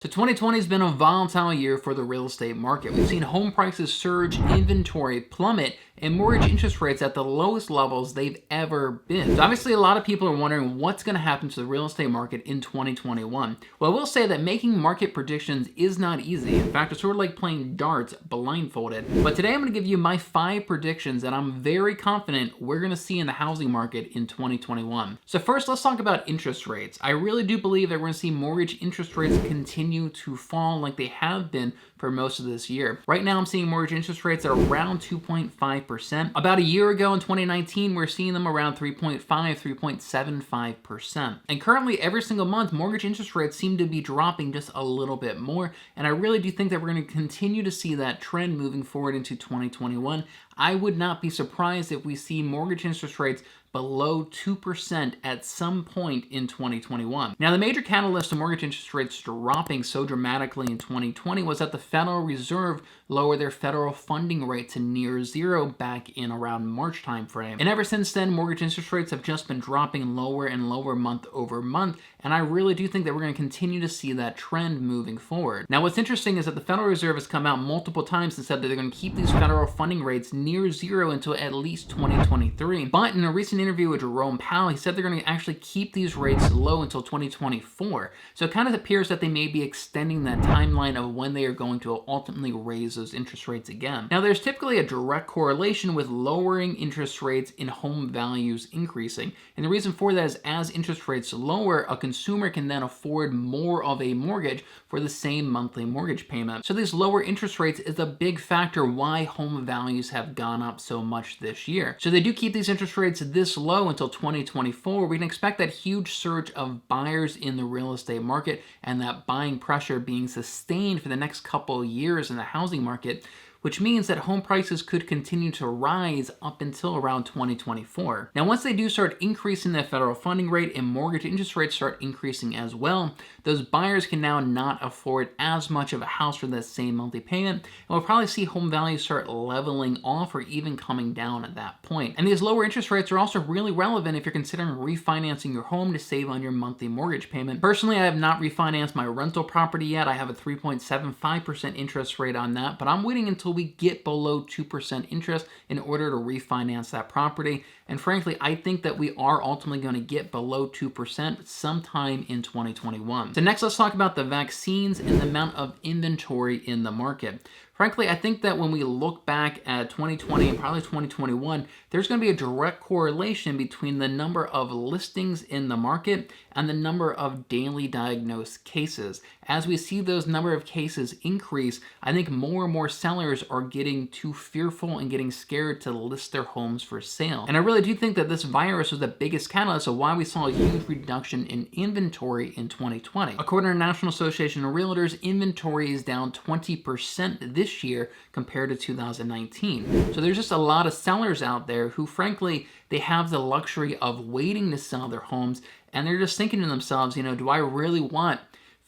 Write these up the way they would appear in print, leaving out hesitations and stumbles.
So 2020 has been a volatile year for the real estate market. We've seen home prices surge, inventory plummet, and mortgage interest rates at the lowest levels they've ever been. So obviously, a lot of people are wondering what's going to happen to the real estate market in 2021. Well, I will say that making market predictions is not easy. In fact, it's sort of like playing darts blindfolded. But today I'm going to give you my 5 predictions that I'm very confident we're going to see in the housing market in 2021. So first, let's talk about interest rates. I really do believe that we're going to see mortgage interest rates continue to fall like they have been for most of this year. Right now, I'm seeing mortgage interest rates at around 2.5%. About a year ago in 2019, we're seeing them around 3.5, 3.75%. And currently, every single month, mortgage interest rates seem to be dropping just a little bit more. And I really do think that we're going to continue to see that trend moving forward into 2021. I would not be surprised if we see mortgage interest rates below 2% at some point in 2021. Now, the major catalyst to mortgage interest rates dropping so dramatically in 2020 was that the Federal Reserve lowered their federal funding rate to near zero back in around March timeframe. And ever since then, mortgage interest rates have just been dropping lower and lower month over month. And I really do think that we're going to continue to see that trend moving forward. Now, what's interesting is that the Federal Reserve has come out multiple times and said that they're going to keep these federal funding rates near zero until at least 2023. But in a recent interview with Jerome Powell, he said they're going to actually keep these rates low until 2024. So it kind of appears that they may be extending that timeline of when they are going to ultimately raise those interest rates again. Now, there's typically a direct correlation with lowering interest rates in home values increasing. And the reason for that is as interest rates lower, a consumer can then afford more of a mortgage for the same monthly mortgage payment. So these lower interest rates is a big factor why home values have gone up so much this year. So they do keep these interest rates this low until 2024. We can expect that huge surge of buyers in the real estate market and that buying pressure being sustained for the next couple of years in the housing market, which means that home prices could continue to rise up until around 2024. Now, once they do start increasing the federal funding rate and mortgage interest rates start increasing as well, those buyers can now not afford as much of a house for that same monthly payment, and we'll probably see home values start leveling off or even coming down at that point. And these lower interest rates are also really relevant if you're considering refinancing your home to save on your monthly mortgage payment. Personally, I have not refinanced my rental property yet. I have a 3.75% interest rate on that, but I'm waiting until we get below 2% interest in order to refinance that property. And frankly, I think that we are ultimately going to get below 2% sometime in 2021. So next, let's talk about the vaccines and the amount of inventory in the market. Frankly, I think that when we look back at 2020 and probably 2021, there's going to be a direct correlation between the number of listings in the market and the number of daily diagnosed cases. As we see those number of cases increase, I think more and more sellers are getting too fearful and getting scared to list their homes for sale. And I really do think that this virus was the biggest catalyst of why we saw a huge reduction in inventory in 2020. According to the National Association of Realtors, inventory is down 20% this year compared to 2019. So there's just a lot of sellers out there who, frankly, they have the luxury of waiting to sell their homes, and they're just thinking to themselves, do I really want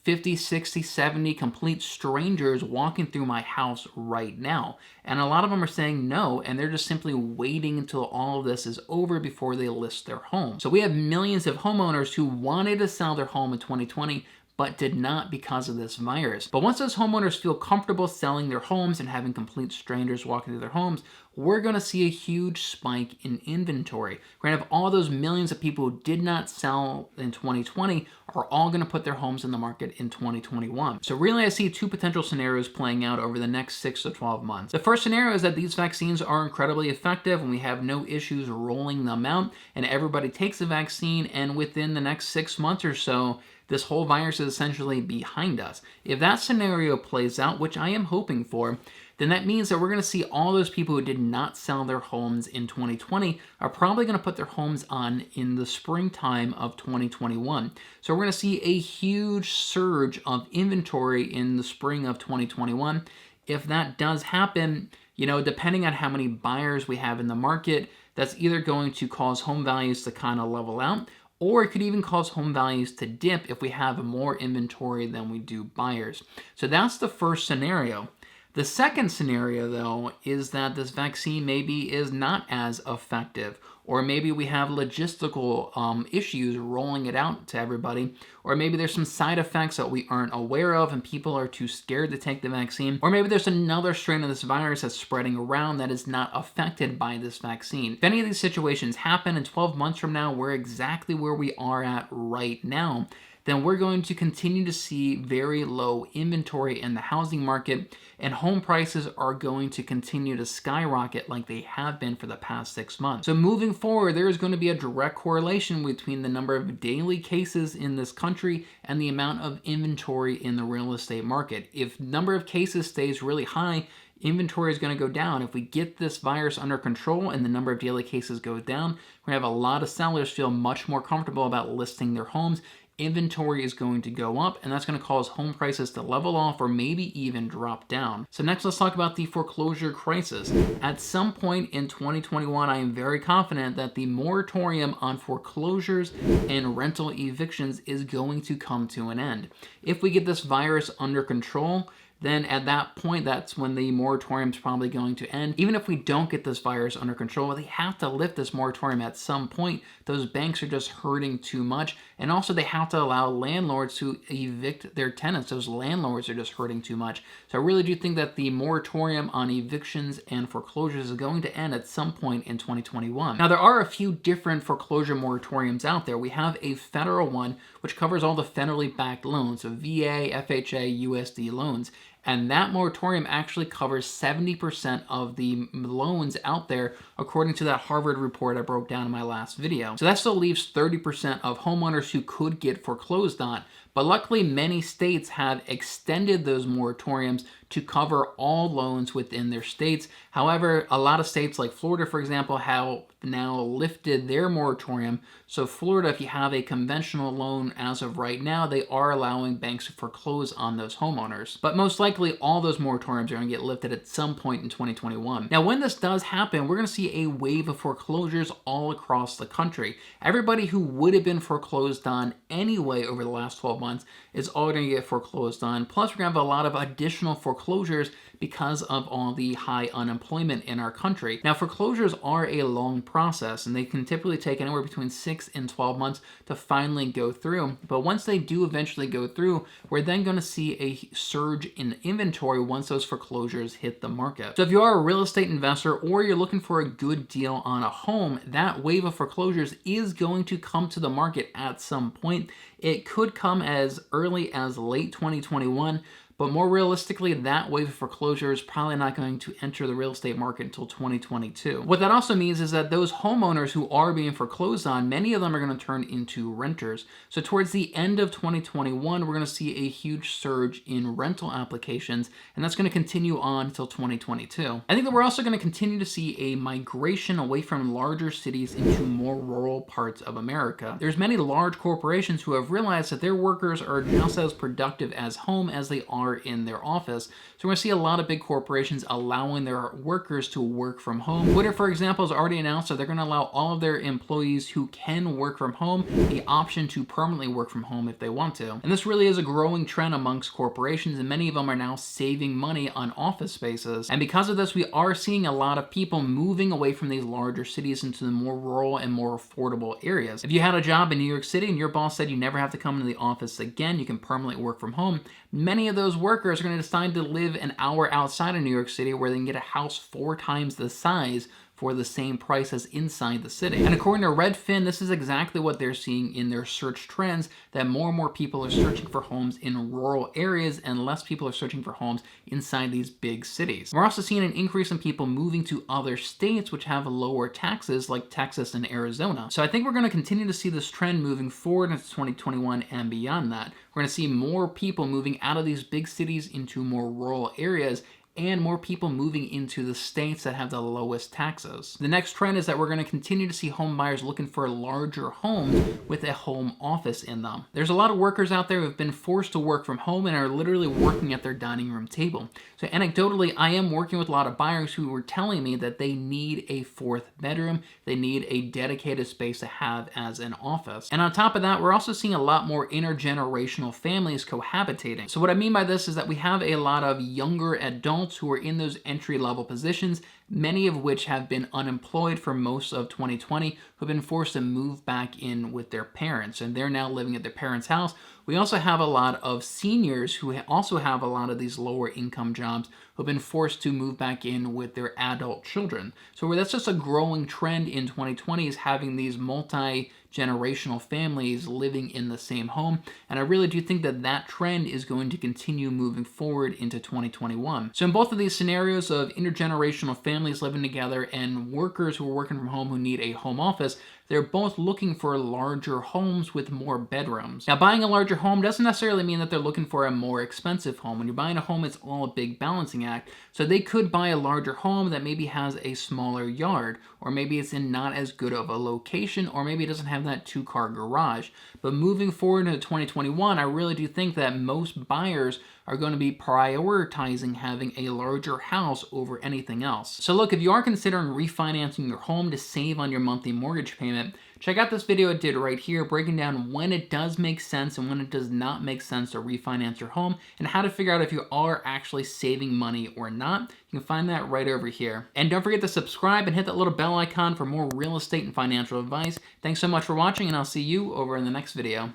50, 60, 70 complete strangers walking through my house right now? And a lot of them are saying no, and they're just simply waiting until all of this is over before they list their home. So we have millions of homeowners who wanted to sell their home in 2020, but did not because of this virus. But once those homeowners feel comfortable selling their homes and having complete strangers walking through their homes, we're going to see a huge spike in inventory. We're going to have all those millions of people who did not sell in 2020 are all going to put their homes in the market in 2021. So really, I see 2 potential scenarios playing out over the next 6 to 12 months. The first scenario is that these vaccines are incredibly effective and we have no issues rolling them out, and everybody takes the vaccine, and within the next 6 months or so, this whole virus is essentially behind us. If that scenario plays out, which I am hoping for, then that means that we're going to see all those people who did not sell their homes in 2020 are probably going to put their homes on in the springtime of 2021. So we're going to see a huge surge of inventory in the spring of 2021. If that does happen, depending on how many buyers we have in the market, that's either going to cause home values to kind of level out, or it could even cause home values to dip if we have more inventory than we do buyers. So that's the first scenario. The second scenario, though, is that this vaccine maybe is not as effective, or maybe we have logistical issues rolling it out to everybody, or maybe there's some side effects that we aren't aware of and people are too scared to take the vaccine, or maybe there's another strain of this virus that's spreading around that is not affected by this vaccine. If any of these situations happen in 12 months from now, we're exactly where we are at right now, then we're going to continue to see very low inventory in the housing market, and home prices are going to continue to skyrocket like they have been for the past 6 months. So moving forward, there is going to be a direct correlation between the number of daily cases in this country and the amount of inventory in the real estate market. If the number of cases stays really high, inventory is going to go down. If we get this virus under control and the number of daily cases goes down, we're going to have a lot of sellers feel much more comfortable about listing their homes. Inventory is going to go up, and that's going to cause home prices to level off or maybe even drop down. So next, let's talk about the foreclosure crisis. At some point in 2021, I am very confident that the moratorium on foreclosures and rental evictions is going to come to an end. If we get this virus under control, then at that point, that's when the moratorium is probably going to end. Even if we don't get this virus under control, they have to lift this moratorium at some point. Those banks are just hurting too much. And also they have to allow landlords to evict their tenants. Those landlords are just hurting too much. So I really do think that the moratorium on evictions and foreclosures is going to end at some point in 2021. Now, there are a few different foreclosure moratoriums out there. We have a federal one, which covers all the federally backed loans, so VA, FHA, USD loans. And that moratorium actually covers 70% of the loans out there, according to that Harvard report I broke down in my last video. So that still leaves 30% of homeowners who could get foreclosed on. But luckily, many states have extended those moratoriums to cover all loans within their states. However, a lot of states like Florida, for example, have now lifted their moratorium. So Florida, if you have a conventional loan as of right now, they are allowing banks to foreclose on those homeowners. But most likely, all those moratoriums are going to get lifted at some point in 2021. Now, when this does happen, we're going to see a wave of foreclosures all across the country. Everybody who would have been foreclosed on anyway over the last 12 months is all going to get foreclosed on. Plus, we're going to have a lot of additional foreclosures because of all the high unemployment in our country. Now, foreclosures are a long process, and they can typically take anywhere between 6 and 12 months to finally go through. But once they do eventually go through, we're then going to see a surge in inventory once those foreclosures hit the market. So if you are a real estate investor or you're looking for a good deal on a home, that wave of foreclosures is going to come to the market at some point. It could come as early as late 2021, but more realistically, that wave of foreclosure is probably not going to enter the real estate market until 2022. What that also means is that those homeowners who are being foreclosed on, many of them are going to turn into renters. So towards the end of 2021, we're going to see a huge surge in rental applications, and that's going to continue on until 2022. I think that we're also going to continue to see a migration away from larger cities into more rural parts of America. There's many large corporations who have realized that their workers are just as productive as home as they are in their office. So we're going to see a lot of big corporations allowing their workers to work from home. Twitter, for example, has already announced that they're going to allow all of their employees who can work from home the option to permanently work from home if they want to. And this really is a growing trend amongst corporations, and many of them are now saving money on office spaces. And because of this, we are seeing a lot of people moving away from these larger cities into the more rural and more affordable areas. If you had a job in New York City and your boss said you never have to come into the office again, you can permanently work from home, many of those workers are going to decide to live an hour outside of New York City where they can get a house 4 times the size for the same price as inside the city. And according to Redfin, this is exactly what they're seeing in their search trends, that more and more people are searching for homes in rural areas and less people are searching for homes inside these big cities. We're also seeing an increase in people moving to other states which have lower taxes like Texas and Arizona. So I think we're going to continue to see this trend moving forward into 2021 and beyond that. We're going to see more people moving out of these big cities into more rural areas, and more people moving into the states that have the lowest taxes. The next trend is that we're going to continue to see home buyers looking for larger homes with a home office in them. There's a lot of workers out there who have been forced to work from home and are literally working at their dining room table. So anecdotally, I am working with a lot of buyers who were telling me that they need a 4th bedroom, they need a dedicated space to have as an office. And on top of that, we're also seeing a lot more intergenerational families cohabitating. So what I mean by this is that we have a lot of younger adults adults who are in those entry-level positions, many of which have been unemployed for most of 2020, who've been forced to move back in with their parents, and they're now living at their parents' house. We also have a lot of seniors who also have a lot of these lower income jobs who've been forced to move back in with their adult children. So that's just a growing trend in 2020, is having these multi-generational families living in the same home. And I really do think that that trend is going to continue moving forward into 2021. So in both of these scenarios of intergenerational families living together and workers who are working from home who need a home office, they're both looking for larger homes with more bedrooms. Now, buying a larger home doesn't necessarily mean that they're looking for a more expensive home. When you're buying a home, it's all a big balancing act. So they could buy a larger home that maybe has a smaller yard, or maybe it's in not as good of a location, or maybe it doesn't have that 2-car garage. But moving forward into 2021, I really do think that most buyers are going to be prioritizing having a larger house over anything else. So look, if you are considering refinancing your home to save on your monthly mortgage payment, check out this video I did right here breaking down when it does make sense and when it does not make sense to refinance your home, and how to figure out if you are actually saving money or not. You can find that right over here. And don't forget to subscribe and hit that little bell icon for more real estate and financial advice. Thanks so much for watching, and I'll see you over in the next video.